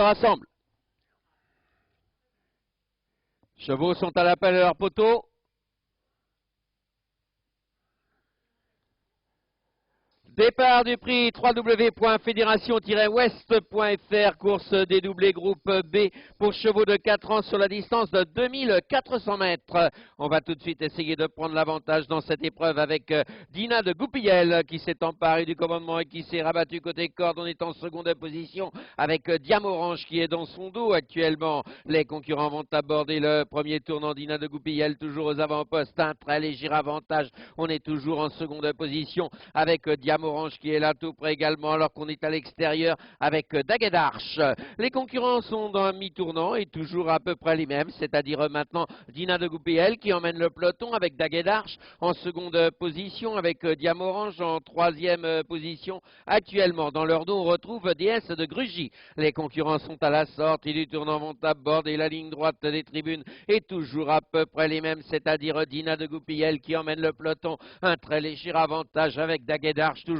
rassemble. Chevaux sont à l'appel de leur poteau. Départ du prix www.fédération-ouest.fr, course des doublés groupe B pour chevaux de 4 ans sur la distance de 2400 mètres. On va tout de suite essayer de prendre l'avantage dans cette épreuve avec Dina de Goupillel qui s'est emparée du commandement et qui s'est rabattue côté corde. On est en seconde position avec Diamorange qui est dans son dos actuellement. Les concurrents vont aborder le premier tournant. Dina de Goupillel toujours aux avant-postes, un très léger avantage. On est toujours en seconde position avec Diamorange qui est là tout près également, alors qu'on est à l'extérieur avec Daguedarche. Les concurrents sont dans un mi-tournant et toujours à peu près les mêmes, c'est-à-dire maintenant Dina de Goupillel qui emmène le peloton avec Daguedarche en seconde position, avec Diamorange en troisième position. Actuellement, dans leur dos, on retrouve DS de Grugy. Les concurrents sont à la sortie du tournant, vont aborder la ligne droite des tribunes et toujours à peu près les mêmes, c'est-à-dire Dina de Goupillel qui emmène le peloton, un très léger avantage avec Daguedarche toujours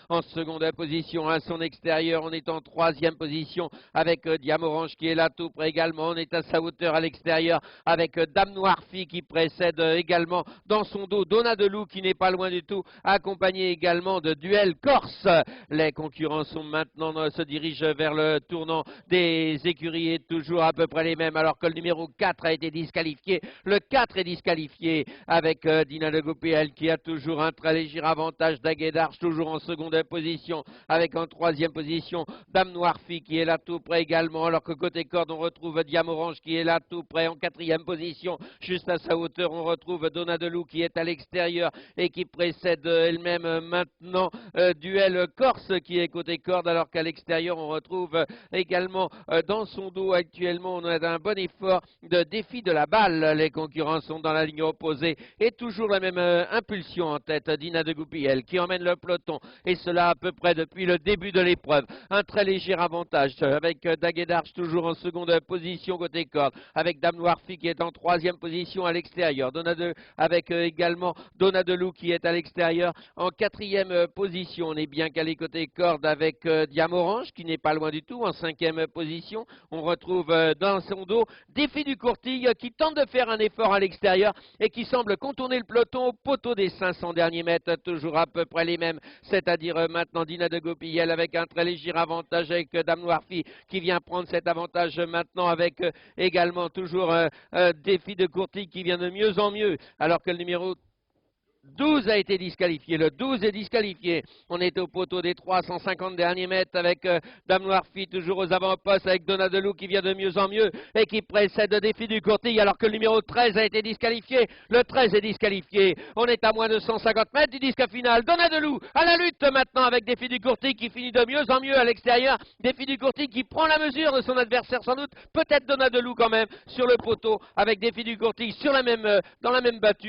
en seconde position. À son extérieur, on est en troisième position avec Diamorange qui est là tout près également. On est à sa hauteur à l'extérieur avec Dame Noirfie qui précède également dans son dos Donna de Loup qui n'est pas loin du tout, accompagné également de Duel Corse. Les concurrents sont maintenant se dirigent vers le tournant des écuries, toujours à peu près les mêmes, alors que le numéro 4 a été disqualifié. Le 4 est disqualifié avec Dina de Goupillel qui a toujours un très léger avantage. Daguedarche toujours en seconde position avec en troisième position Dame Noirfie qui est là tout près également, alors que côté corde on retrouve Diamorange qui est là tout près en quatrième position. Juste à sa hauteur on retrouve Donna de Loup qui est à l'extérieur et qui précède elle-même maintenant Duel Corse qui est côté corde, alors qu'à l'extérieur on retrouve également dans son dos actuellement on a un bon effort de Défi de la balle. Les concurrents sont dans la ligne opposée et toujours la même impulsion en tête, Dina de Goupillel qui emmène le peloton, et cela à peu près depuis le début de l'épreuve. Un très léger avantage avec Daguedarche toujours en seconde position côté corde, avec Dame Noirfie qui est en troisième position à l'extérieur, avec également Donna de Loup qui est à l'extérieur en quatrième position. On est bien calé côté corde avec Diamorange qui n'est pas loin du tout en cinquième position. On retrouve dans son dos Défi du Courtille qui tente de faire un effort à l'extérieur et qui semble contourner le peloton au poteau des 500 derniers mètres, toujours à peu près les mêmes, c'est-à-dire maintenant Dina de Goupillel avec un très léger avantage avec Dame Noirfie qui vient prendre cet avantage maintenant avec également toujours Défi de Courtille qui vient de mieux en mieux, alors que le numéro 12 a été disqualifié, le 12 est disqualifié. On est au poteau des 350 derniers mètres avec Dame Noirfie toujours aux avant-postes avec Donna de Loup qui vient de mieux en mieux et qui précède Défi du Courtille, alors que le numéro 13 a été disqualifié. Le 13 est disqualifié. On est à moins de 150 mètres du disque final. Donna de Loup à la lutte maintenant avec Défi du Courtille qui finit de mieux en mieux à l'extérieur. Défi du Courtille qui prend la mesure de son adversaire sans doute. Peut-être Donna de Loup quand même sur le poteau avec Défi du Courtille sur dans la même battue.